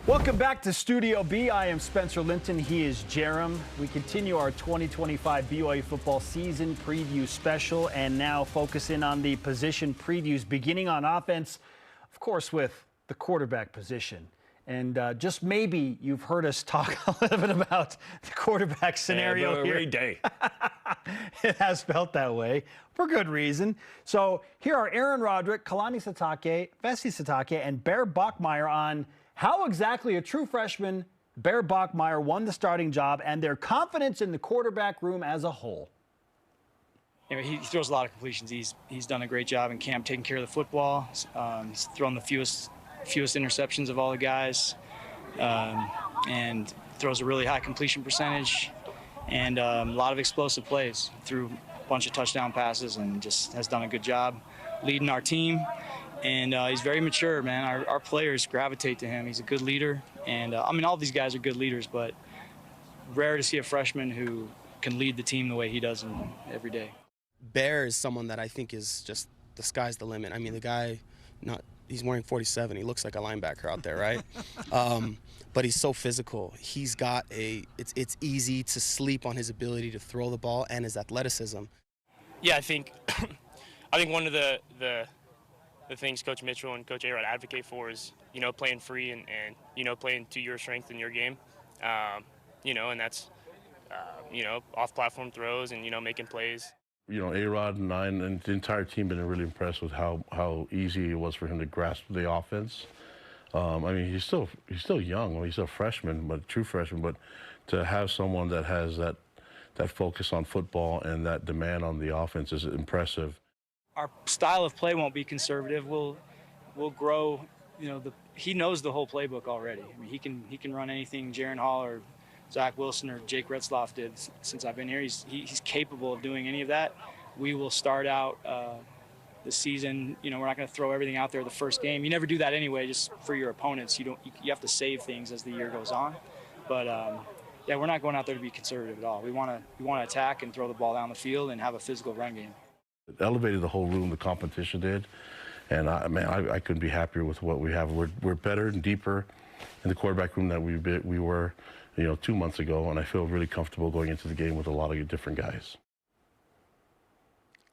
Welcome back to Studio B. I am Spencer Linton. He is Jarom. We continue our 2025 BYU football season preview special and now focus in on the position previews, beginning on offense, of course, with the quarterback position. And just maybe you've heard us talk a little bit about the quarterback scenario here. Every day. It has felt that way for good reason. So here are Aaron Roderick, Kalani Sitake, Fesi Sitake, and Bear Bachmeier on how exactly a true freshman, Bear Bachmeier, won the starting job and their confidence in the quarterback room as a whole. You know, he throws a lot of completions. He's done a great job in camp taking care of the football. He's thrown the fewest interceptions of all the guys, and throws a really high completion percentage and a lot of explosive plays. Threw a bunch of touchdown passes and just has done a good job leading our team. And he's very mature, man. Our players gravitate to him. He's a good leader. And, I mean, all these guys are good leaders, but rare to see a freshman who can lead the team the way he does every day. Bear is someone that I think is just the sky's the limit. I mean, the guy, he's wearing 47. He looks like a linebacker out there, right? But he's so physical. He's got it's easy to sleep on his ability to throw the ball and his athleticism. Yeah, I think one of the things Coach Mitchell and Coach A-Rod advocate for is, playing free and playing to your strength in your game. And that's, off-platform throws and, making plays. A-Rod and I and the entire team been really impressed with how easy it was for him to grasp the offense. I mean, he's still young. He's still a freshman, but a true freshman. But to have someone that has that focus on football and that demand on the offense is impressive. Our style of play won't be conservative. We'll grow. He knows the whole playbook already. I mean, he can run anything Jaron Hall or Zach Wilson or Jake Retzloff did since I've been here. He's capable of doing any of that. We will start out the season. We're not going to throw everything out there the first game. You never do that anyway, just for your opponents. You have to save things as the year goes on. But yeah, we're not going out there to be conservative at all. We want to attack and throw the ball down the field and have a physical run game. It elevated the whole room, the competition did, and I couldn't be happier with what we have. We're better and deeper in the quarterback room than we were 2 months ago, and I feel really comfortable going into the game with a lot of different guys.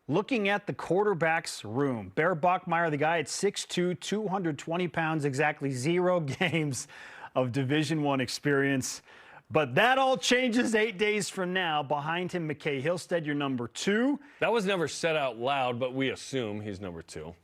Looking at the quarterback's room, Bear Bachmeier, the guy at 6'2", 220 pounds, exactly 0 games of Division I experience. But that all changes 8 days from now. Behind him, McKay Hillstead, your number 2. That was never said out loud, but we assume he's number 2.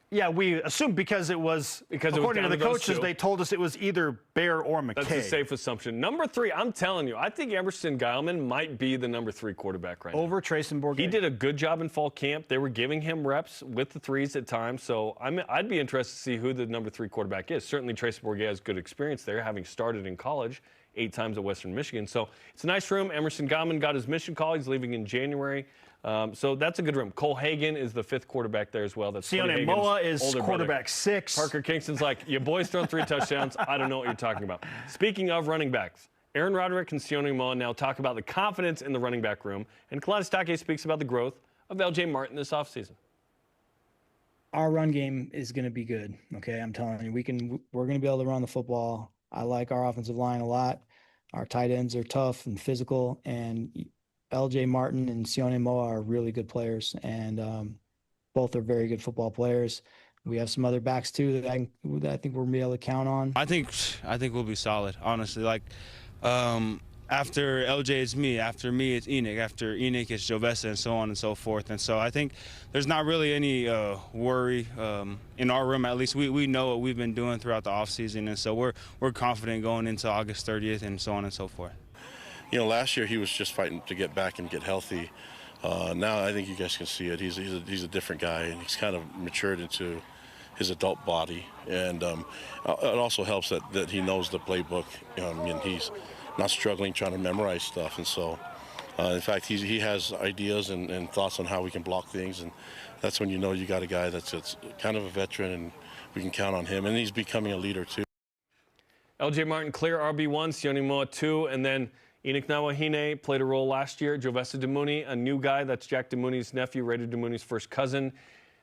Yeah, we assume because according to the coaches, they told us it was either Bear or McKay. That's a safe assumption. Number 3, I'm telling you, I think Emerson Geilman might be the number 3 quarterback right now. Over Trayson Bourget. He did a good job in fall camp. They were giving him reps with the threes at times, so I'd be interested to see who the number 3 quarterback is. Certainly Trayson Bourget has good experience there, having started in college 8 times at Western Michigan. So it's a nice room. Emerson Geilman got his mission call. He's leaving in January. So that's a good room. Cole Hagan is the 5th quarterback there as well. That's Sione Moa is quarterback 6. Parker Kingston's like, your boy's thrown 3 touchdowns. I don't know what you're talking about. Speaking of running backs, Aaron Roderick and Sione Moa now talk about the confidence in the running back room, and Kalani Sitake speaks about the growth of LJ Martin this offseason. Our run game is going to be good. Okay, I'm telling you, we're going to be able to run the football. I like our offensive line a lot. Our tight ends are tough and physical, and LJ Martin and Sione Moa are really good players, and both are very good football players. We have some other backs too that I think we're going to be able to count on. I think we'll be solid, honestly. Like after LJ, it's me. After me, it's Enoch. After Enoch, it's Jovessa, and so on and so forth. And so I think there's not really any worry in our room. At least we know what we've been doing throughout the offseason, and so we're confident going into August 30th and so on and so forth. Last year he was just fighting to get back and get healthy. Now I think you guys can see it. He's a different guy, and he's kind of matured into his adult body. And it also helps that he knows the playbook, and he's not struggling trying to memorize stuff. And so, in fact, he has ideas and thoughts on how we can block things, and that's when you know you got a guy that's kind of a veteran, and we can count on him. And he's becoming a leader too. LJ Martin, clear RB1, Sione Moa 2, and then Enoch Nawahine played a role last year. Jovessa Demooney, a new guy. That's Jack Demooney's nephew, Raider Demooney's first cousin.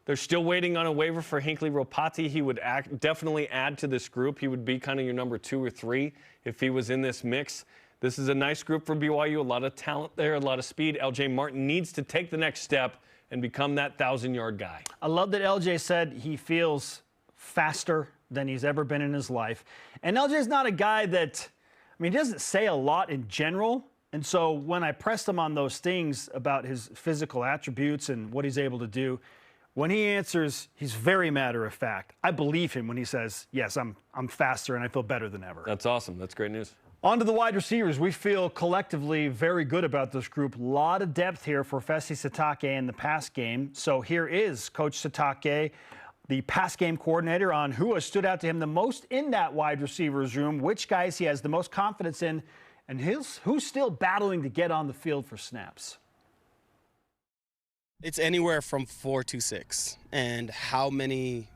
They're still waiting on a waiver for Hinckley Ropati. He would definitely add to this group. He would be kind of your number 2 or 3 if he was in this mix. This is a nice group for BYU, a lot of talent there, a lot of speed. LJ Martin needs to take the next step and become that 1,000-yard guy. I love that LJ said he feels faster than he's ever been in his life. And LJ's not a guy that, I mean, he doesn't say a lot in general. And so when I pressed him on those things about his physical attributes and what he's able to do, when he answers, he's very matter of fact. I believe him when he says, yes, I'm faster and I feel better than ever. That's awesome. That's great news. On to the wide receivers. We feel collectively very good about this group. A lot of depth here for Fesi Sitake in the pass game. So here is Coach Sitake, the pass game coordinator, on who has stood out to him the most in that wide receivers room, which guys he has the most confidence in, and who's still battling to get on the field for snaps. It's anywhere from 4 to 6, and how many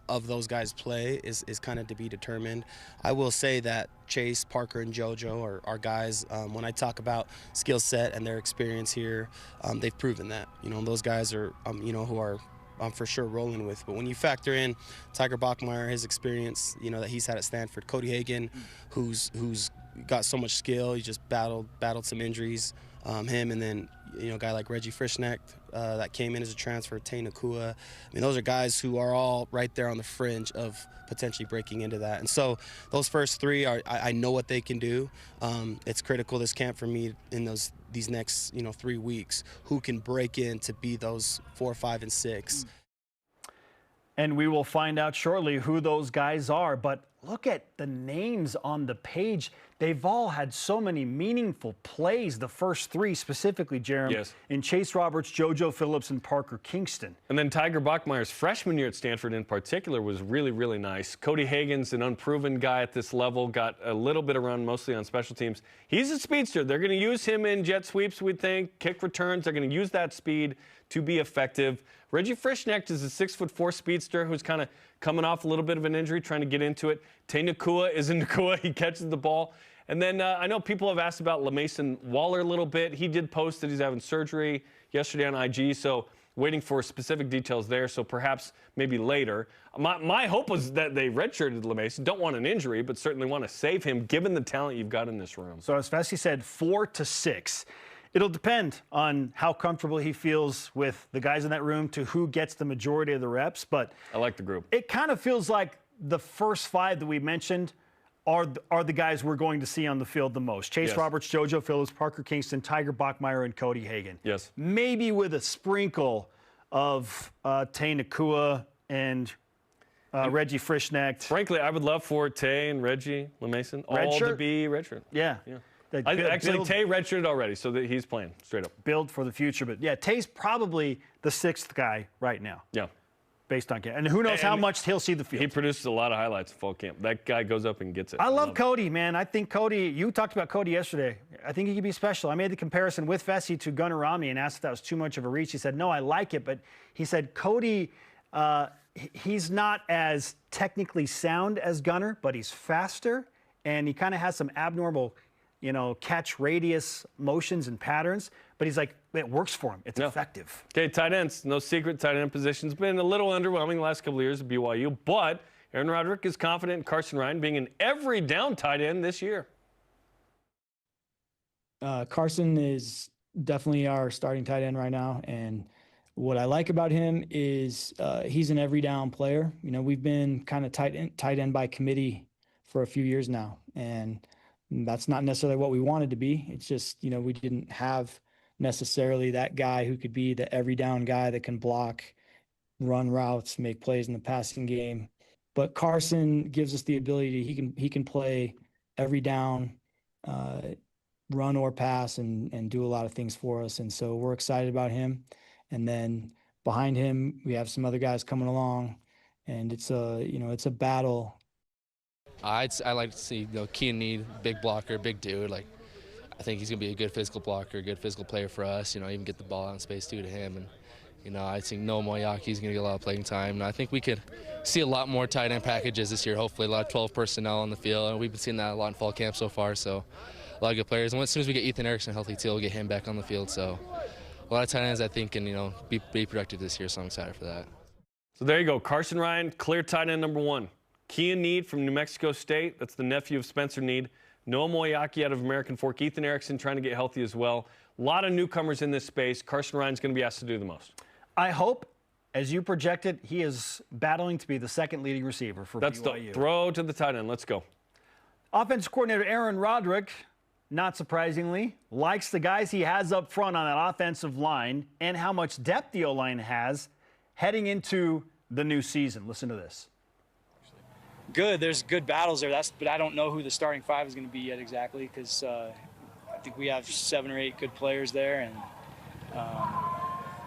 of those guys play is kind of to be determined. I will say that Chase, Parker, and JoJo are guys, when I talk about skill set and their experience here, they've proven that. Those guys are, who are for sure rolling with. But when you factor in Tiger Bachmeier, his experience, that he's had at Stanford, Cody Hagan, who's got so much skill, he just battled some injuries, him, and then a guy like Reggie Frischnecht that came in as a transfer, Tay Nakua. I mean, those are guys who are all right there on the fringe of potentially breaking into that. And so those first 3 I know what they can do. It's critical this camp for me in these next 3 weeks, who can break in to be those 4, 5, and 6. And we will find out shortly who those guys are. But look at the names on the page. They've all had so many meaningful plays, the first 3 specifically, Jarom. Yes. In Chase Roberts, JoJo Phillips, and Parker Kingston. And then Tiger Bachmeier's freshman year at Stanford in particular was really, really nice. Cody Hagan's an unproven guy at this level, got a little bit around mostly on special teams. He's a speedster. They're going to use him in jet sweeps, we think, kick returns. They're going to use that speed to be effective. Reggie Frischnecht is a 6'4" speedster who's kind of coming off a little bit of an injury, trying to get into it. Tay Nakua is in Nakua. He catches the ball. And then I know people have asked about LaMason Waller a little bit. He did post that he's having surgery yesterday on IG, so waiting for specific details there, so perhaps maybe later. My hope was that they redshirted LaMason. Don't want an injury, but certainly want to save him given the talent you've got in this room. So as Fesi said, 4 to 6. It'll depend on how comfortable he feels with the guys in that room to who gets the majority of the reps. But I like the group. It kind of feels like the first 5 that we mentioned are the guys we're going to see on the field the most. Chase Yes. Roberts, JoJo Phillips, Parker Kingston, Tiger Bachmeier, and Cody Hagan. Yes. Maybe with a sprinkle of Tay Nakua and Reggie Frischnecht. Frankly, I would love for Tay and Reggie LaMason all to be redshirt. Yeah. Actually, Tay redshirted already, so that he's playing straight up. Build for the future. But, yeah, Tay's probably the 6th guy right now. Yeah. Based on camp. And who knows how much he'll see the field. He produces a lot of highlights in fall camp. That guy goes up and gets it. I love Cody, man. I think Cody, you talked about Cody yesterday. I think he could be special. I made the comparison with Fesi to Gunnar Romney and asked if that was too much of a reach. He said, no, I like it. But he said, Cody, he's not as technically sound as Gunnar, but he's faster. And he kind of has some abnormal, catch radius motions and patterns. But he's like, it works for him. It's effective. Okay, tight ends. No secret, tight end position's been a little underwhelming the last couple of years at BYU, but Aaron Roderick is confident in Carson Ryan being an every down tight end this year. Carson is definitely our starting tight end right now. And what I like about him is he's an every down player. We've been kind of tight end by committee for a few years now. And that's not necessarily what we wanted to be. It's just, we didn't have necessarily that guy who could be the every down guy that can block, run routes, make plays in the passing game. But Carson gives us the ability he can play every down, run or pass, and do a lot of things for us. And so we're excited about him. And then behind him, we have some other guys coming along, and it's a battle. I like to see Keen Need, big blocker, big dude. I think he's going to be a good physical blocker, a good physical player for us, even get the ball out in space too to him. And, I think Noah Moyaki's going to get a lot of playing time. And I think we could see a lot more tight end packages this year, hopefully, a lot of 12 personnel on the field. And we've been seeing that a lot in fall camp so far, so a lot of good players. And as soon as we get Ethan Erickson healthy too, we'll get him back on the field. So a lot of tight ends I think can, be productive this year, so I'm excited for that. So there you go. Carson Ryan, clear tight end number 1. Kean Need from New Mexico State. That's the nephew of Spencer Need. Noah Moyaki out of American Fork. Ethan Erickson trying to get healthy as well. A lot of newcomers in this space. Carson Ryan's going to be asked to do the most. I hope, as you projected, he is battling to be the second leading receiver for That's BYU. the throw to the tight end. Let's go. Offensive coordinator Aaron Roderick, not surprisingly, likes the guys he has up front on that offensive line and how much depth the O-line has heading into the new season. Listen to this. Good. There's good battles there. But I don't know who the starting 5 is going to be yet exactly, because I think we have 7 or 8 good players there, and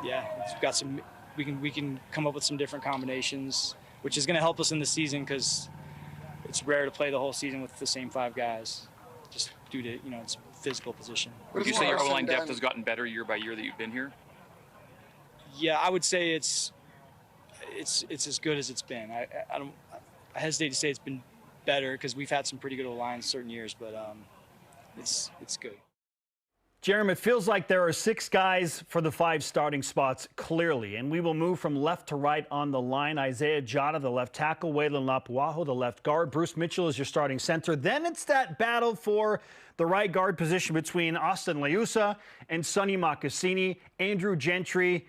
yeah, it's got some. We can come up with some different combinations, which is going to help us in the season, because it's rare to play the whole season with the same 5 guys, just due to its physical position. Would you say your O-line depth has gotten better year by year that you've been here? Yeah, I would say it's as good as it's been. I hesitate to say it's been better, because we've had some pretty good O-lines certain years, but it's good. Jarom, it feels like there are 6 guys for the 5 starting spots, clearly, and we will move from left to right on the line. Isaiah Jota, the left tackle, Waylon Lapuaho, the left guard, Bruce Mitchell is your starting center. Then it's that battle for the right guard position between Austin Leusa and Sonny Makasini. Andrew Gentry,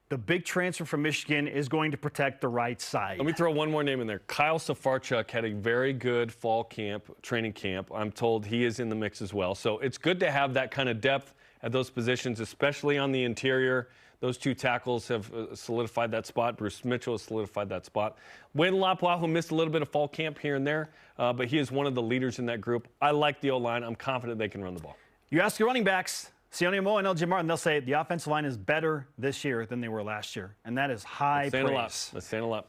the big transfer from Michigan, is going to protect the right side. Let me throw one more name in there. Kyle Safarchuk had a very good fall camp, training camp. I'm told he is in the mix as well. So it's good to have that kind of depth at those positions, especially on the interior. Those 2 tackles have solidified that spot. Bruce Mitchell has solidified that spot. Waylon Lapuaho missed a little bit of fall camp here and there, but he is one of the leaders in that group. I like the O-line. I'm confident they can run the ball. You ask your running backs, Sione Mo and LJ Martin, they'll say the offensive line is better this year than they were last year, and that is high praise. That's saying a lot.